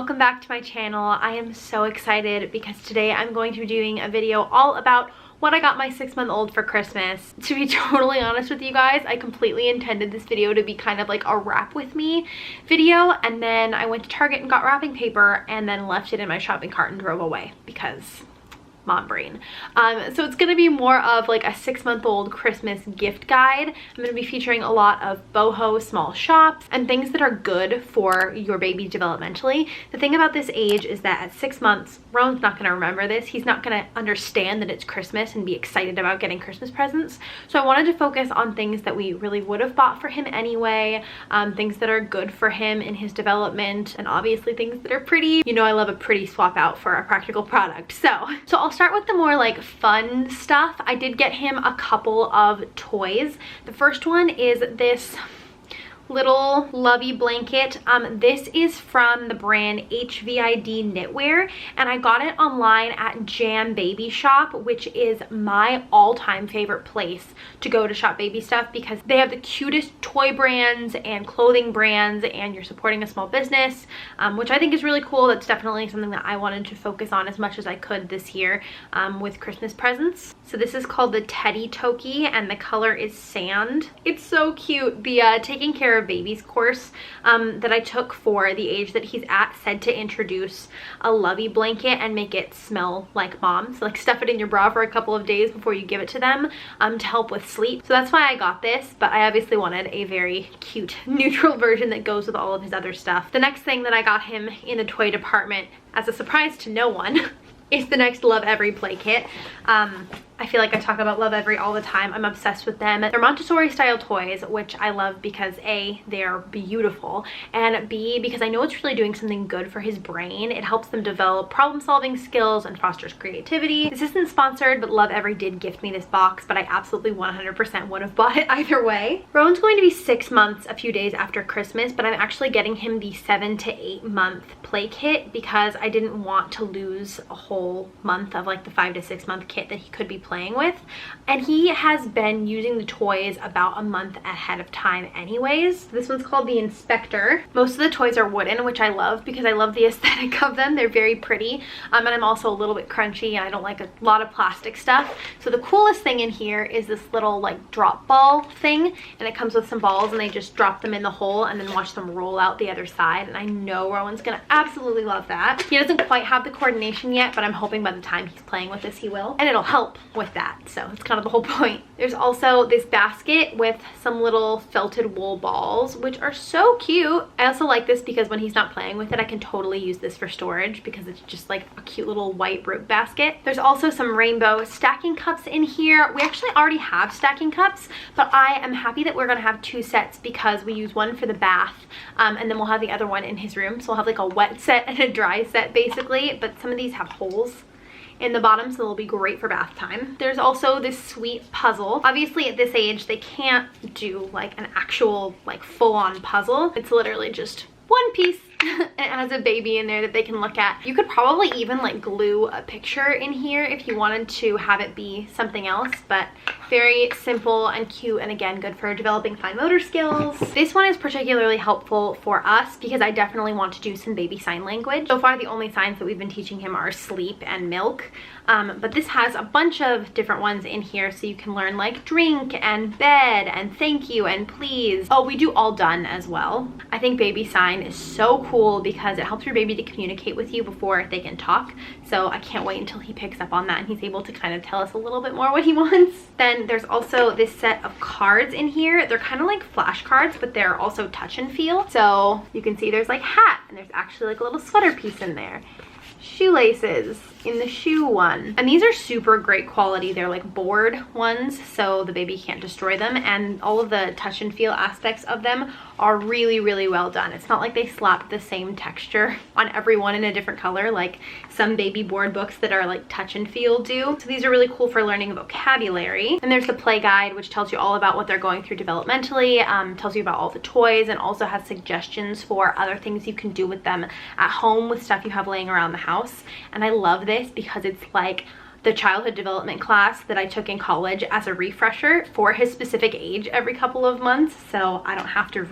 welcome back to my channel. I am so excited because today I'm going to be doing a video all about what I got my 6-month-old for Christmas. To be totally honest with you guys, I completely intended this video to be kind of like a wrap with me video, and then I went to Target and got wrapping paper and then left it in my shopping cart and drove away because mom brain. So it's gonna be more of like a 6-month-old Christmas gift guide. I'm gonna be featuring a lot of boho small shops and things that are good for your baby developmentally. The thing about this age is that at 6 months, Rowan's not gonna remember this. He's not gonna understand that it's Christmas and be excited about getting Christmas presents. So I wanted to focus on things that we really would have bought for him anyway, things that are good for him in his development, and obviously things that are pretty. You know I love a pretty swap out for a practical product. So I'll start with the more like fun stuff. I did get him a couple of toys. The first one is this little lovey blanket. This is from the brand HVID Knitwear, and I got it online at Jam Baby Shop, which is my all-time favorite place to go to shop baby stuff because they have the cutest toy brands and clothing brands, and you're supporting a small business, which I think is really cool. That's definitely something that I wanted to focus on as much as I could this year with Christmas presents. So this is called the Teddy Toki, and the color is sand. It's so cute. The Taking Care of Babies course that I took for the age that he's at said to introduce a lovey blanket and make it smell like mom. So like stuff it in your bra for a couple of days before you give it to them to help with sleep. So that's why I got this, but I obviously wanted a very cute neutral version that goes with all of his other stuff. The next thing that I got him in the toy department, as a surprise to no one, is the next Lovevery play kit. I feel like I talk about Lovevery all the time. I'm obsessed with them. They're Montessori style toys, which I love because A, they're beautiful, and B, because I know it's really doing something good for his brain. It helps them develop problem solving skills and fosters creativity. This isn't sponsored, but Lovevery did gift me this box, but I absolutely 100% would have bought it either way. Rowan's going to be 6 months a few days after Christmas, but I'm actually getting him the 7 to 8 month play kit because I didn't want to lose a whole month of like the 5 to 6 month kit that he could be playing with, and he has been using the toys about a month ahead of time anyways. This one's called the Inspector. Most of the toys are wooden, which I love because I love the aesthetic of them. They're very pretty, and I'm also a little bit crunchy and I don't like a lot of plastic stuff. So the coolest thing in here is this little like drop ball thing, and it comes with some balls and they just drop them in the hole and then watch them roll out the other side, and I know Rowan's gonna absolutely love that. He doesn't quite have the coordination yet, but I'm hoping by the time he's playing with this he will, and it'll help with that. So it's kind of the whole point. There's also this basket with some little felted wool balls, which are so cute. I also like this because when he's not playing with it, I can totally use this for storage because it's just like a cute little white root basket. There's also some rainbow stacking cups in here. We actually already have stacking cups, but I am happy that we're gonna have 2 sets because we use one for the bath, and then we'll have the other one in his room. So we'll have like a wet set and a dry set basically, but some of these have holes in the bottom, so they'll be great for bath time. There's also this sweet puzzle. Obviously at this age they can't do like an actual like full-on puzzle. It's literally just one piece. It has a baby in there that they can look at. You could probably even like glue a picture in here if you wanted to have it be something else, but very simple and cute, and again good for developing fine motor skills. This one is particularly helpful for us because I definitely want to do some baby sign language. So far the only signs that we've been teaching him are sleep and milk, but this has a bunch of different ones in here, so you can learn like drink and bed and thank you and please. Oh, we do all done as well. I think baby sign is so cool because it helps your baby to communicate with you before they can talk. So I can't wait until he picks up on that and he's able to kind of tell us a little bit more what he wants. Then there's also this set of cards in here. They're kind of like flashcards, but they're also touch and feel. So you can see there's like hat, and there's actually like a little sweater piece in there. Shoelaces in the shoe one, and these are super great quality. They're like board ones, so the baby can't destroy them, and all of the touch and feel aspects of them are really well done. It's not like they slapped the same texture on every one in a different color like some baby board books that are like touch and feel do. So these are really cool for learning vocabulary. And there's the play guide, which tells you all about what they're going through developmentally, tells you about all the toys, and also has suggestions for other things you can do with them at home with stuff you have laying around the house. And I love this because it's like the childhood development class that I took in college as a refresher for his specific age every couple of months, so I don't have to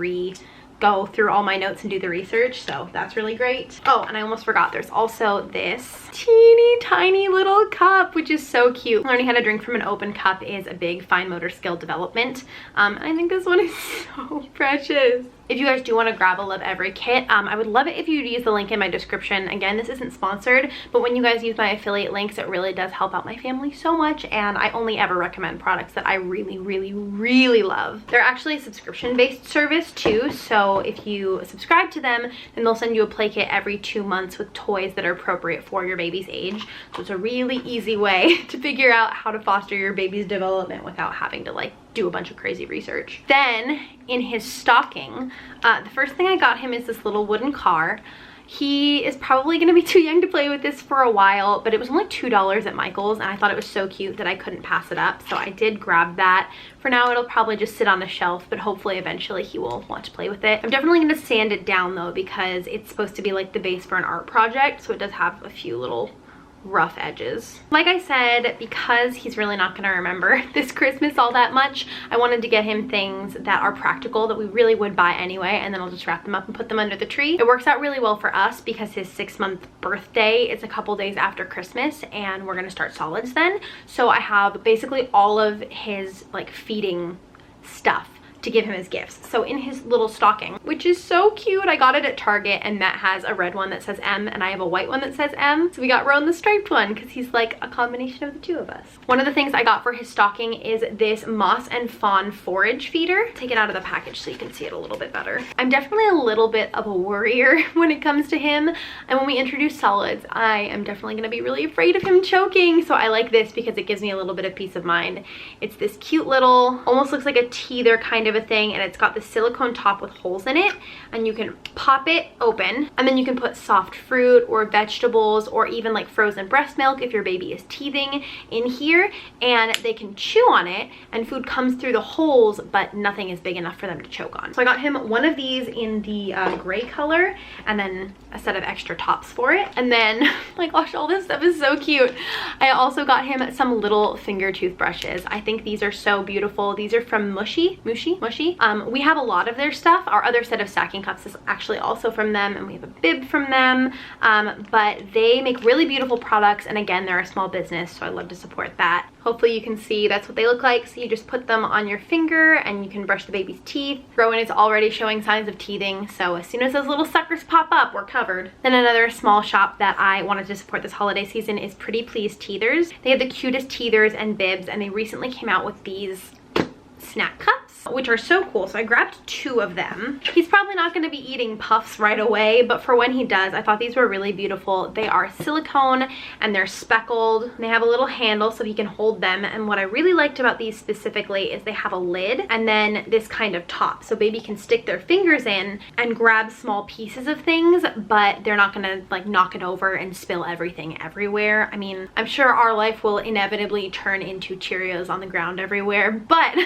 go through all my notes and do the research, so that's really great. Oh, and I almost forgot, there's also this teeny tiny little cup, which is so cute. Learning how to drink from an open cup is a big fine motor skill development, and I think this one is so precious. If you guys do want to grab a Love Every kit, I would love it if you'd use the link in my description. Again, this isn't sponsored, but when you guys use my affiliate links, it really does help out my family so much, and I only ever recommend products that I really, really, really love. They're actually a subscription-based service too, so if you subscribe to them, then they'll send you a play kit every 2 months with toys that are appropriate for your baby's age. So it's a really easy way to figure out how to foster your baby's development without having to like do a bunch of crazy research. Then in his stocking, the first thing I got him is this little wooden car. He is probably going to be too young to play with this for a while, but it was only $2 at Michael's, and I thought it was so cute that I couldn't pass it up, so I did grab that. For now, it'll probably just sit on the shelf, but hopefully eventually he will want to play with it. I'm definitely going to sand it down though, because it's supposed to be like the base for an art project, so it does have a few little rough edges. Like I said, because he's really not going to remember this Christmas all that much, I wanted to get him things that are practical that we really would buy anyway, and then I'll just wrap them up and put them under the tree. It works out really well for us because his 6-month birthday is a couple days after Christmas, and we're going to start solids then. So I have basically all of his like feeding stuff to give him as gifts. So in his little stocking, which is so cute, I got it at Target, and Matt has a red one that says M and I have a white one that says M. So we got Rowan the striped one because he's like a combination of the two of us. One of the things I got for his stocking is this Moss and Fawn Forage feeder. Take it out of the package so you can see it a little bit better. I'm definitely a little bit of a worrier when it comes to him, and when we introduce solids, I am definitely going to be really afraid of him choking. So I like this because it gives me a little bit of peace of mind. It's this cute little, almost looks like a teether kind of a thing, and it's got the silicone top with holes in it, and you can pop it open, and then you can put soft fruit or vegetables or even like frozen breast milk if your baby is teething in here, and they can chew on it and food comes through the holes, but nothing is big enough for them to choke on. So I got him one of these in the gray color, and then a set of extra tops for it. And then, oh my gosh, all this stuff is so cute. I also got him some little finger toothbrushes. I think these are so beautiful. These are from Mushy. We have a lot of their stuff. Our other set of stacking cups is actually also from them, and we have a bib from them, but they make really beautiful products, and again, they're a small business, so I love to support that. Hopefully you can see that's what they look like. So you just put them on your finger and you can brush the baby's teeth. Rowan is already showing signs of teething, so as soon as those little suckers pop up, we're covered. Then another small shop that I wanted to support this holiday season is Pretty Please Teethers. They have the cutest teethers and bibs, and they recently came out with these snack cups, which are so cool. So I grabbed 2 of them. He's probably not going to be eating puffs right away, but for when he does, I thought these were really beautiful. They are silicone and they're speckled. They have a little handle so he can hold them, and what I really liked about these specifically is they have a lid and then this kind of top, so baby can stick their fingers in and grab small pieces of things, but they're not gonna like knock it over and spill everything everywhere. I mean, I'm sure our life will inevitably turn into Cheerios on the ground everywhere, but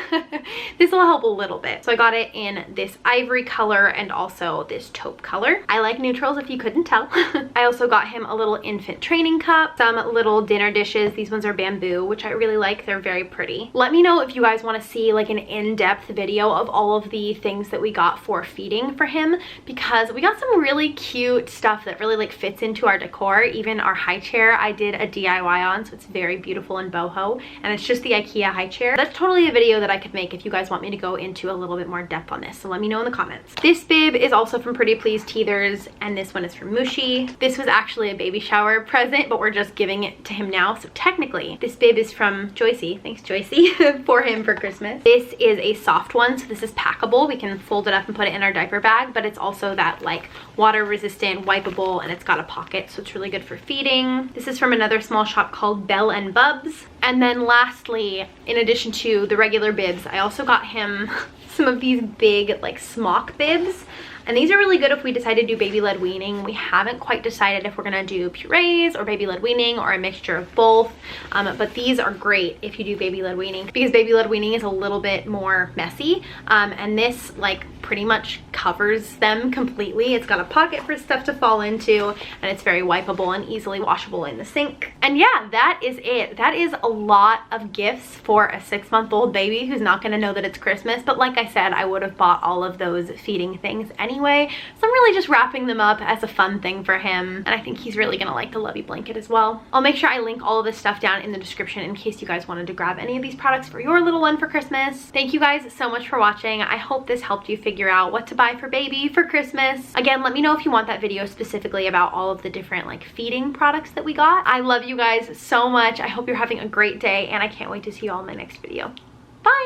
this will help a little bit. So I got it in this ivory color and also this taupe color. I like neutrals if you couldn't tell. I also got him a little infant training cup, some little dinner dishes. These ones are bamboo, which I really like. They're very pretty. Let me know if you guys want to see like an in-depth video of all of the things that we got for feeding for him, because we got some really cute stuff that really like fits into our decor. Even our high chair I did a DIY on, so it's very beautiful and boho, and it's just the IKEA high chair. That's totally a video that I could make if you guys want me to go into a little bit more depth on this, so let me know in the comments. This bib is also from Pretty Please Teethers, and this one is from Mushy. This was actually a baby shower present, but we're just giving it to him now, so technically this bib is from Joycey. Thanks, Joycey. For him for Christmas. This is a soft one, so this is packable. We can fold it up and put it in our diaper bag, but it's also that like water resistant, wipeable, and it's got a pocket, so it's really good for feeding. This is from another small shop called Belle and Bubs. And then lastly, in addition to the regular bibs, I also got him some of these big like smock bibs. And these are really good if we decide to do baby-led weaning. We haven't quite decided if we're gonna do purees or baby-led weaning or a mixture of both. But these are great if you do baby-led weaning, because baby-led weaning is a little bit more messy. And this like pretty much covers them completely. It's got a pocket for stuff to fall into, and it's very wipeable and easily washable in the sink. And yeah, that is it. That is a lot of gifts for a 6-month-old baby who's not gonna know that it's Christmas, but like I said, I would have bought all of those feeding things anyway. So I'm really just wrapping them up as a fun thing for him, and I think he's really gonna like the Lovey blanket as well. I'll make sure I link all of this stuff down in the description in case you guys wanted to grab any of these products for your little one for Christmas. Thank you guys so much for watching. I hope this helped you figure out what to buy for baby for Christmas. Again, let me know if you want that video specifically about all of the different like feeding products that we got. I love you guys so much. I hope you're having a great day, and I can't wait to see you all in my next video.